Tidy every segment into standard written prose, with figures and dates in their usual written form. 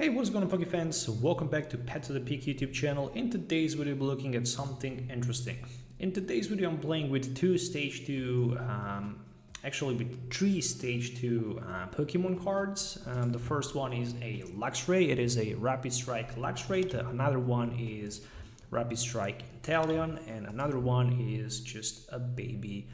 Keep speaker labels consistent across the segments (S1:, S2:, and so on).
S1: Hey, what's going on, Poké fans? Welcome back to Pet to the Peak YouTube channel. In today's video, we're looking at something interesting. In today's video, I'm playing with two stage 2, actually with 3 stage 2 Pokemon cards. The first one is a Luxray. It is a Rapid Strike Luxray. Another one is Rapid Strike Inteleon, and another one is just a baby.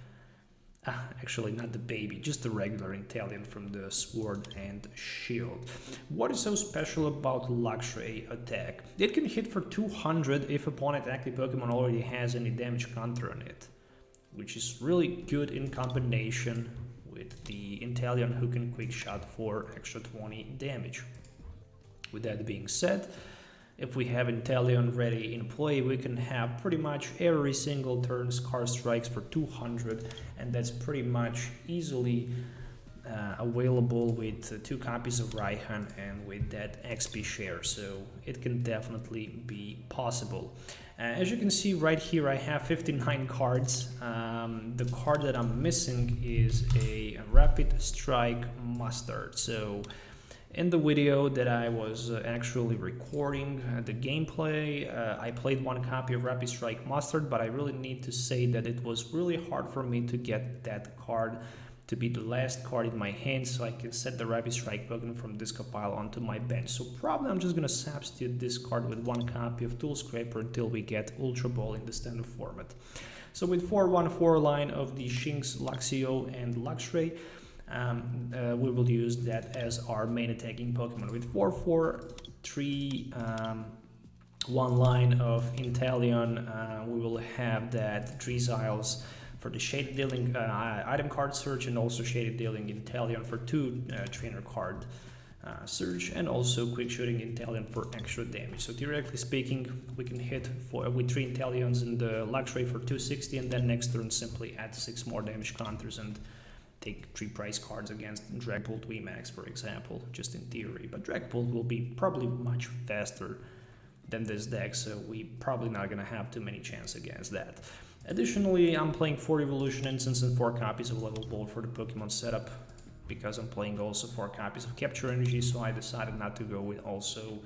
S1: Actually, not the baby, just the regular Inteleon from the Sword and Shield. What is so special about Luxray attack? It can hit for 200 if opponent active Pokemon already has any damage counter on it, which is really good in combination with the Inteleon who can quick shot for extra 20 damage. With that being said, if we have Inteleon ready in play, we can have pretty much every single turn card strikes for 200, and that's pretty much easily available with 2 copies of Raihan and with that XP share, so it can definitely be possible. As you can see right here, I have 59 cards. The card that I'm missing is a Rapid Strike Mustard. So in the video that I was actually recording the gameplay, I played 1 copy of Rapid Strike Mustard, but I really need to say that it was really hard for me to get that card to be the last card in my hand so I can set the Rapid Strike Pokemon from this pile onto my bench. So probably I'm just going to substitute this card with 1 copy of Tool Scraper until we get Ultra Ball in the standard format. So with 4-1-4 line of the Shinx, Luxio, and Luxray, we will use that as our main attacking Pokemon. With 4-4-3 one line of Inteleon, we will have that Drizzile for the shaded dealing item card search, and also shaded dealing Inteleon for 2 trainer card search, and also quick shooting Inteleon for extra damage. So theoretically speaking, we can hit with 3 Inteleons in the Luxray for 260, and then next turn simply add 6 more damage counters and take 3 price cards against Dragapult VMAX, for example, just in theory. But Dragapult will be probably much faster than this deck, so we probably not gonna have too many chances against that. Additionally, I'm playing 4 Evolution Incense and 4 copies of Level Ball for the Pokemon setup, because I'm playing also 4 copies of Capture Energy, so I decided not to go with also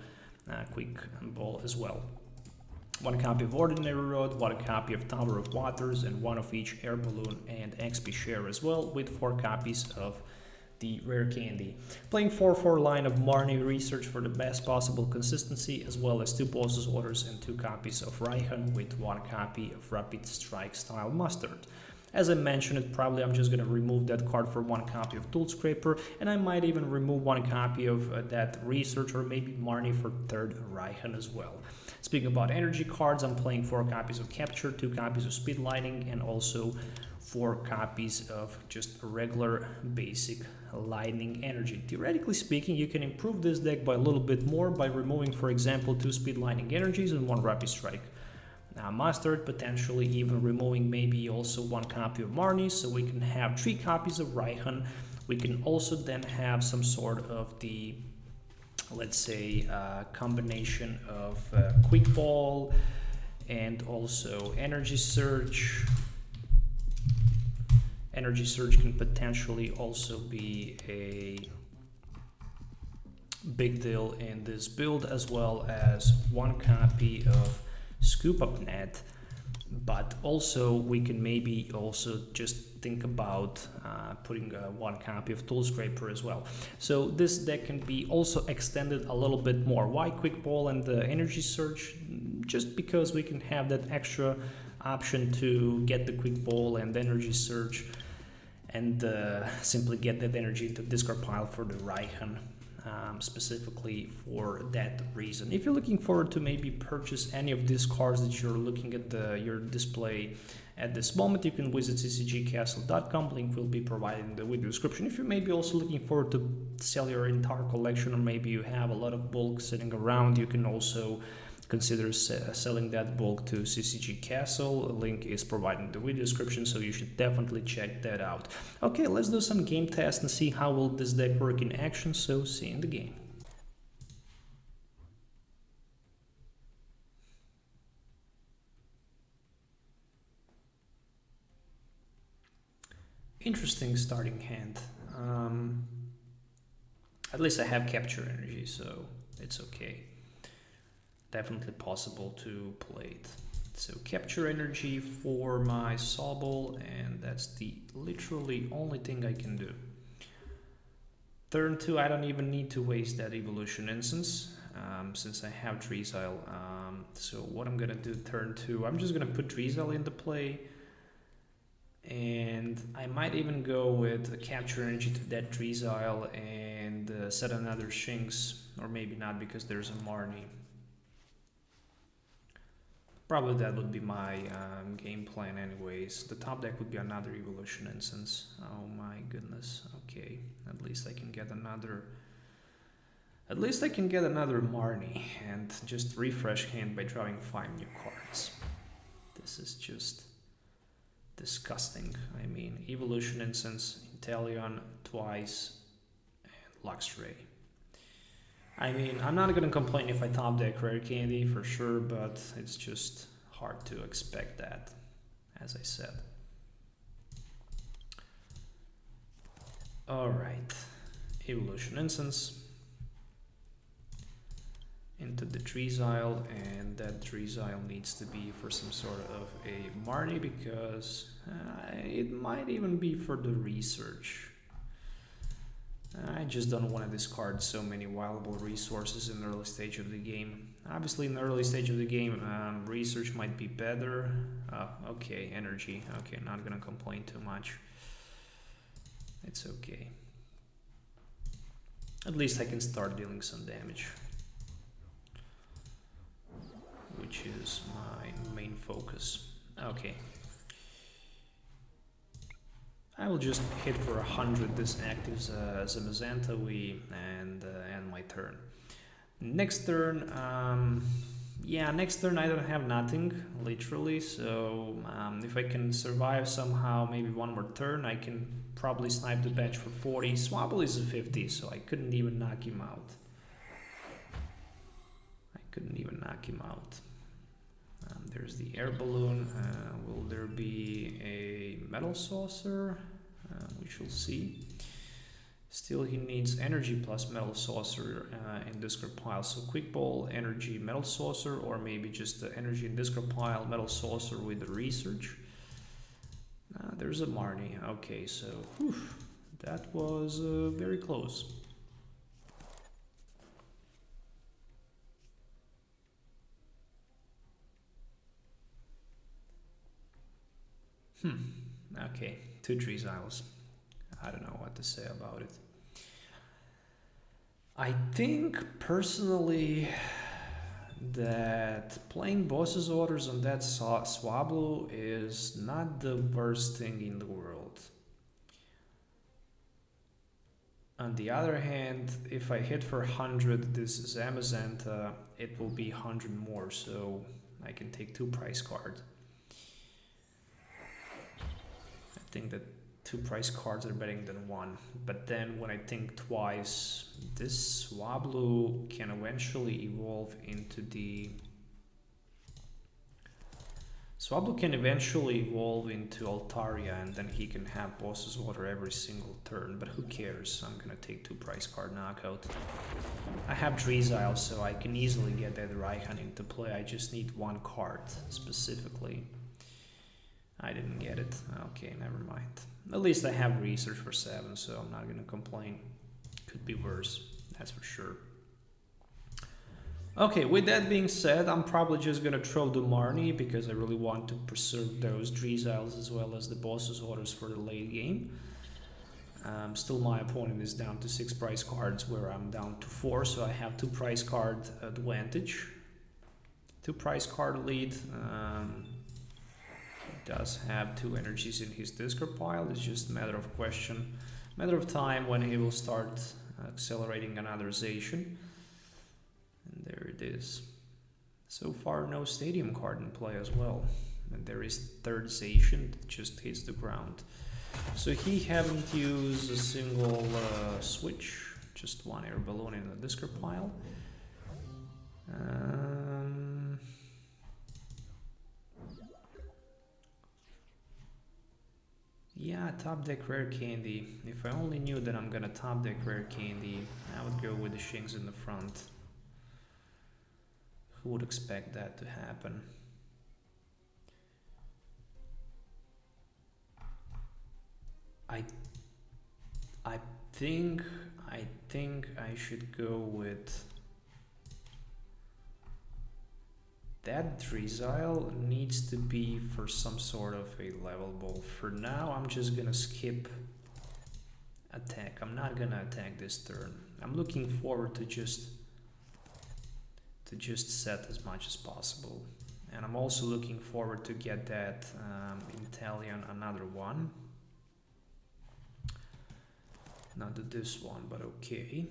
S1: Quick Ball as well. 1 copy of Ordinary Rod, 1 copy of Tower of Waters, and 1 of each Air Balloon and XP share as well, with 4 copies of the Rare Candy. Playing 4-4 line of Marnie Research for the best possible consistency, as well as 2 Boss's Orders and 2 copies of Raihan with 1 copy of Rapid Strike Style Mustard. As I mentioned, probably I'm just going to remove that card for 1 copy of Tool Scraper, and I might even remove 1 copy of that Research, or maybe Marnie for 3rd Raihan as well. Speaking about energy cards, I'm playing 4 copies of Capture, 2 copies of Speed Lightning, and also 4 copies of just a regular basic Lightning Energy. Theoretically speaking, you can improve this deck by a little bit more by removing, for example, 2 Speed Lightning Energies and 1 Rapid Strike Mustard, potentially even removing maybe also 1 copy of Marnie, so we can have 3 copies of Raihan. We can also then have some sort of the, let's say, combination of Quick Ball and also Energy Search. Energy Search can potentially also be a big deal in this build, as well as 1 copy of Scoop Up Net, but also we can maybe also just think about putting 1 copy of Tool Scraper as well. So this deck can be also extended a little bit more. Why Quick Ball and the Energy Search? Just because we can have that extra option to get the Quick Ball and Energy Search and simply get that energy into discard pile for the Raihan. Specifically for that reason. If you're looking forward to maybe purchase any of these cards that you're looking at your display at this moment, you can visit ccgcastle.com. Link will be provided in the video description. If you're maybe also looking forward to sell your entire collection, or maybe you have a lot of bulk sitting around, you can also consider selling that bulk to CCG Castle. A link is provided in the video description, so you should definitely check that out. Okay, let's do some game tests and see how will this deck work in action, so see you in the game. Interesting starting hand. At least I have Capture Energy, so it's okay. Definitely possible to play it. So Capture Energy for my Sobble, and that's the literally only thing I can do. Turn 2, I don't even need to waste that Evolution Incense, since I have Drizzile. So what I'm gonna do turn 2, I'm just gonna put Drizzile into play, and I might even go with a Capture Energy to that Drizzile and set another Shinx, or maybe not because there's a Marnie. Probably that would be my game plan anyways. The top deck would be another Evolution Incense. Oh my goodness. Okay, at least I can get another... At least I can get another Marnie and just refresh hand by drawing 5 new cards. This is just disgusting. I mean, Evolution Incense, Inteleon twice, and Luxray. I mean, I'm not gonna complain if I top deck Rare Candy for sure, but it's just hard to expect that, as I said. Alright, Evolution Incense into the Drizzile, and that Drizzile needs to be for some sort of a Marnie, because it might even be for the research. I just don't want to discard so many viable resources in the early stage of the game. Obviously, in the early stage of the game, research might be better. Okay, energy. Okay, not gonna complain too much. It's okay. At least I can start dealing some damage, which is my main focus. Okay. I will just hit for 100 this actives as a Mazantawi and end my turn. Next turn, yeah, next turn I don't have nothing, literally, so if I can survive somehow, maybe one more turn, I can probably snipe the bench for 40. Sobble is a 50, so I couldn't even knock him out. There's the Air Balloon. Will there be a Metal Saucer? We shall see. Still, he needs Energy plus Metal Saucer in discard pile. So Quick Ball, Energy, Metal Saucer, or maybe just the Energy in discard pile, Metal Saucer with the Research. There's a Marnie. Okay, so whew, that was very close. Okay, 2 Drizziles. I don't know what to say about it. I think personally that playing boss's orders on that Swablu is not the worst thing in the world. On the other hand, if I hit for 100 this Zamazenta, it will be 100 more, so I can take 2 price cards. I think that 2 price cards are better than 1, but then when I think twice, this Swablu can eventually evolve into the... Swablu can eventually evolve into Altaria, and then he can have boss's water every single turn, but who cares? I'm gonna take 2 price card knockout. I have Drizzile, so I can easily get that Raihan into play. I just need 1 card specifically. I didn't get it. Okay, never mind. At least I have research for 7, so I'm not gonna complain. Could be worse, that's for sure. Okay, with that being said, I'm probably just gonna throw the Marnie because I really want to preserve those Drizziles as well as the boss's orders for the late game. Still, my opponent is down to 6 price cards where I'm down to 4, so I have 2 price card advantage. 2 price card lead. Does have 2 energies in his discard pile. It's just a matter of time when he will start accelerating anotherization. And there it is. So far, no stadium card in play as well. And there is thirdization that just hits the ground. So he haven't used a single switch, just 1 air balloon in the discard pile. Yeah, top deck Rare Candy. If I only knew that I'm gonna top deck Rare Candy, I would go with the Shinx in the front. Who would expect that to happen? I think I should go with that Drizzile needs to be for some sort of a level ball. For now, I'm just gonna skip attack. I'm not gonna attack this turn. I'm looking forward to just set as much as possible. And I'm also looking forward to get that Inteleon another one. Not this one, but okay.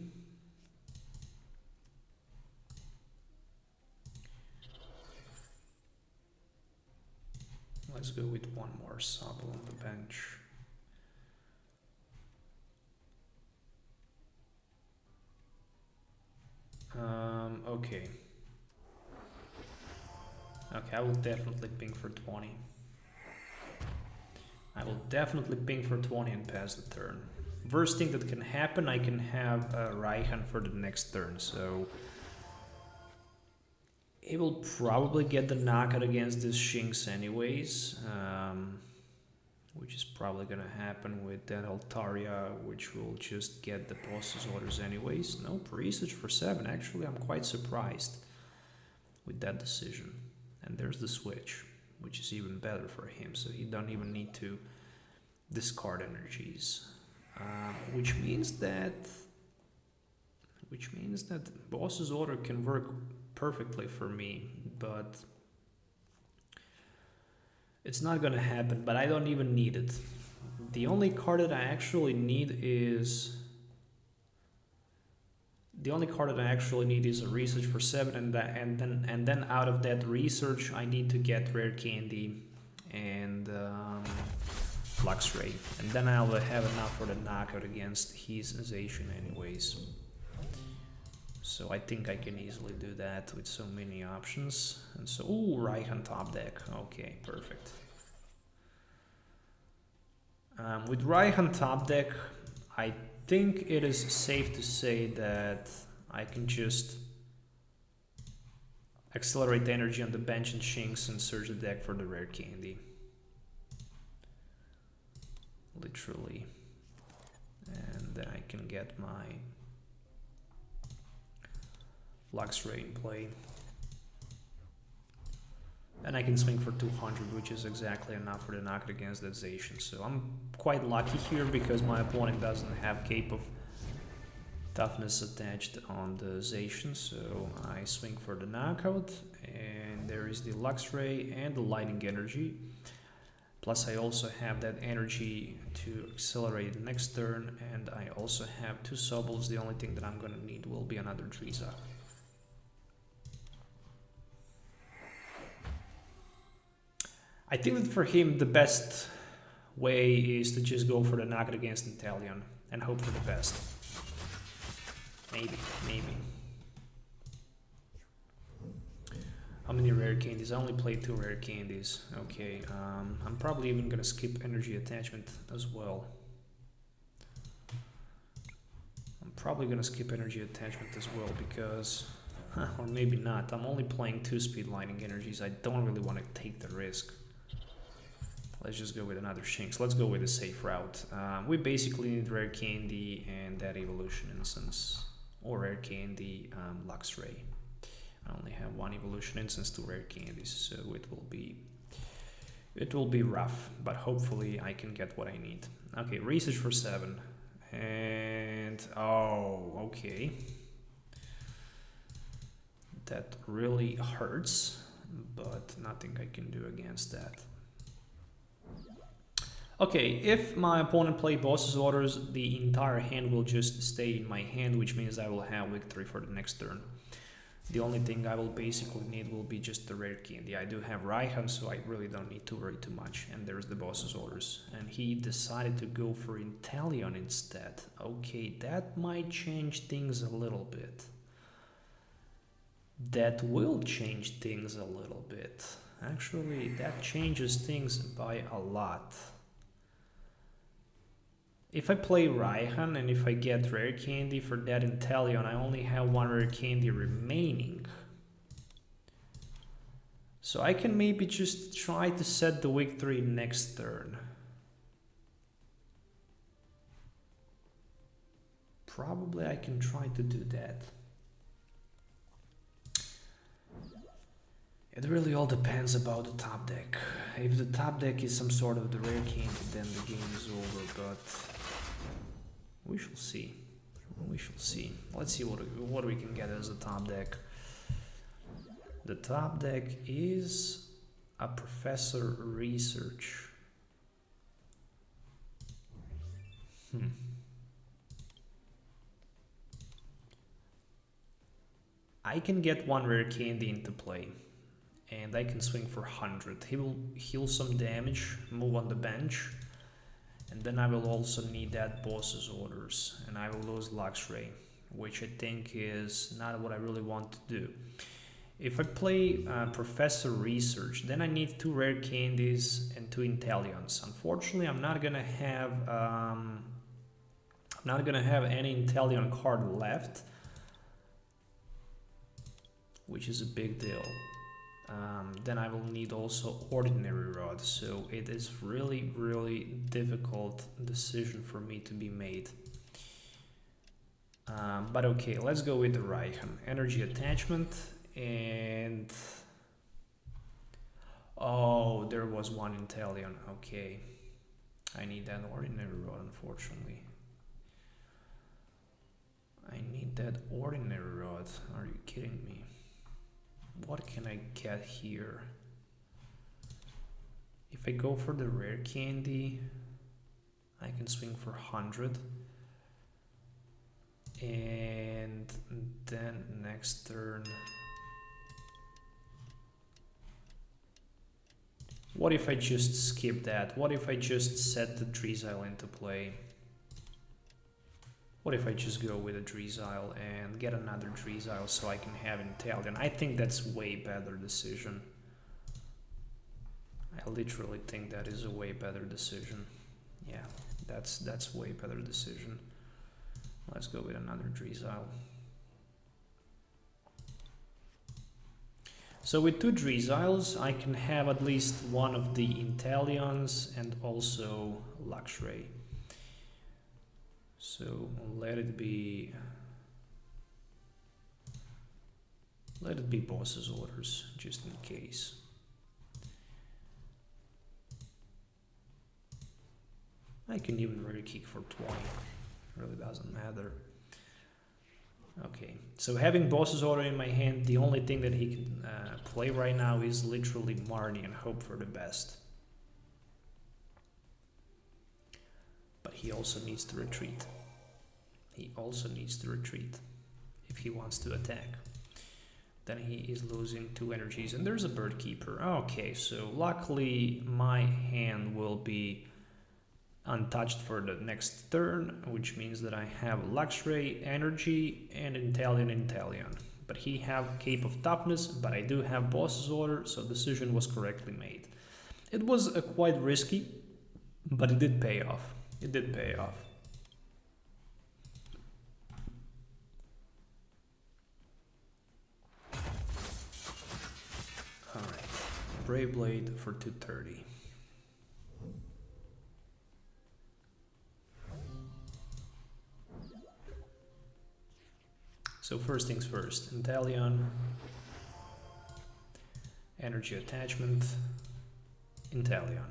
S1: Let's go with one more Sobble on the bench. Okay. Okay, I will definitely ping for 20. I will definitely ping for 20 and pass the turn. Worst thing that can happen, I can have Raihan for the next turn, so he will probably get the knockout against this Shinx anyways, which is probably gonna happen with that Altaria, which will just get the boss's orders anyways. No, research for 7, actually I'm quite surprised with that decision. And there's the switch, which is even better for him, so he don't even need to discard energies. Which means that boss's order can work perfectly for me, but it's not gonna happen. But I don't even need it. The only card that I actually need is a research for 7, and then out of that research I need to get Rare Candy and Luxray, and then I'll have enough for the knockout against his Zacian anyways. So I think I can easily do that with so many options. And so, ooh, Raihan top deck. Okay, perfect. With Raihan top deck, I think it is safe to say that I can just accelerate the energy on the bench and Shinx and search the deck for the Rare Candy. Literally. And then I can get my Luxray in play. And I can swing for 200, which is exactly enough for the knockout against that Zacian. So I'm quite lucky here because my opponent doesn't have Cape of Toughness attached on the Zacian. So I swing for the knockout, and there is the Luxray and the Lightning Energy. Plus I also have that energy to accelerate the next turn, and I also have 2 Sobbles. The only thing that I'm gonna need will be another Drizzile. I think that for him the best way is to just go for the knockout against Inteleon and hope for the best. Maybe. How many rare candies? I only played 2 rare candies. Okay, I'm probably even gonna skip energy attachment as well. Because, or maybe not. I'm only playing 2-speed lightning energies. I don't really want to take the risk. Let's just go with another Shinx. Let's go with a safe route. We basically need Rare Candy and that Evolution Incense. Or Rare Candy, Luxray. I only have 1 Evolution Incense, 2 Rare Candies, so it will be rough, but hopefully I can get what I need. Okay, research for 7. And, oh, okay. That really hurts, but nothing I can do against that. Okay, if my opponent plays boss's orders, the entire hand will just stay in my hand, which means I will have victory for the next turn. The only thing I will basically need will be just the Rare Candy. I do have Raihan, so I really don't need to worry too much. And there's the boss's orders. And he decided to go for Inteleon instead. Okay, that might change things a little bit. That will change things a little bit. Actually, that changes things by a lot. If I play Raihan and if I get Rare Candy for that Inteleon, I only have 1 Rare Candy remaining. So I can maybe just try to set the victory next turn. Probably I can try to do that. It really all depends about the top deck. If the top deck is some sort of the rare candy, then the game is over, but we shall see. We shall see. Let's see what we can get as a top deck. The top deck is a Professor Research. I can get one rare candy into play, and I can swing for 100. He will heal some damage, move on the bench, and then I will also need that boss's orders, and I will lose Luxray, which I think is not what I really want to do. If I play Professor Research, then I need 2 rare candies and 2 Inteleons. Unfortunately, I'm not gonna have any Inteleon card left, which is a big deal. Then I will need also Ordinary Rod, so it is really difficult decision for me to be made. But okay, let's go with the Raihan. Energy attachment, and oh, there was one Inteleon. Okay, I need that Ordinary Rod, unfortunately. I need that Ordinary Rod. Are you kidding me? What can I get here? If I go for the rare candy, I can swing for 100. And then next turn, what if I just skip that? What if I just set the Drizzile into play? What if I just go with a Drizzile and get another Drizzile so I can have Inteleon? I think that's way better decision. I literally think that is a way better decision. Yeah, that's way better decision. Let's go with another Drizzile. So with 2 Drizziles, I can have at least one of the Inteleons and also Luxray. So let it be boss's orders, just in case. I can even rare kick for 20, really doesn't matter. Okay, so having boss's order in my hand, the only thing that he can play right now is literally Marnie and hope for the best. But he also needs to retreat. He also needs to retreat if he wants to attack. Then he is losing 2 energies, and there's a Bird Keeper. Okay, so luckily my hand will be untouched for the next turn, which means that I have Luxray, Energy, and Inteleon. But he have Cape of Toughness, but I do have Boss's Order, so decision was correctly made. It was quite risky, but it did pay off. It did pay off. Alright, Brave Blade for 230. So first things first, Inteleon, Energy Attachment, Inteleon.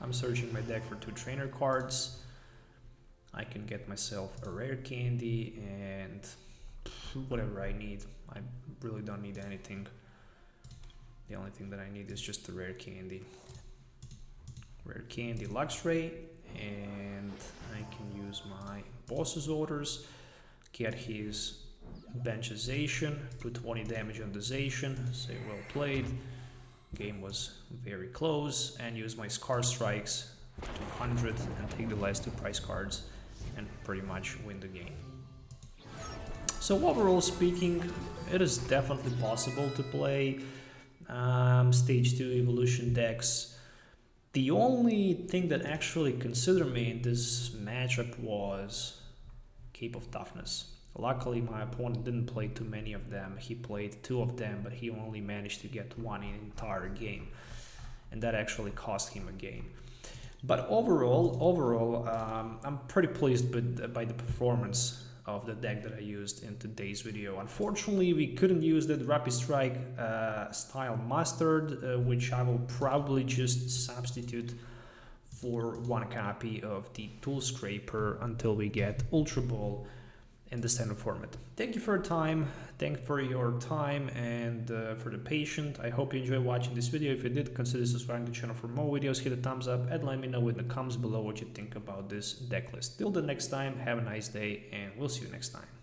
S1: I'm searching my deck for 2 trainer cards. I can get myself a rare candy and whatever I need. I really don't need anything. The only thing that I need is just the rare candy. Rare candy Luxray, and I can use my boss's orders, get his benchization, put 20 damage on the Zation, say well played. Game was very close, and use my Scar Strikes to 200 and take the last 2 prize cards and pretty much win the game. So overall speaking, it is definitely possible to play stage 2 evolution decks. The only thing that actually considered me in this matchup was Cape of Toughness. Luckily, my opponent didn't play too many of them. He played 2 of them, but he only managed to get 1 in an entire game. And that actually cost him a game. But overall, I'm pretty pleased by the performance of the deck that I used in today's video. Unfortunately, we couldn't use that Rapid Strike style Mustard, which I will probably just substitute for 1 copy of the Tool Scraper until we get Ultra Ball in the standard format. Thank you for your time. Thank you for your time and for the patience. I hope you enjoyed watching this video. If you did, consider subscribing to the channel for more videos. Hit the thumbs up and let me know in the comments below what you think about this deck list. Till the next time, have a nice day and we'll see you next time.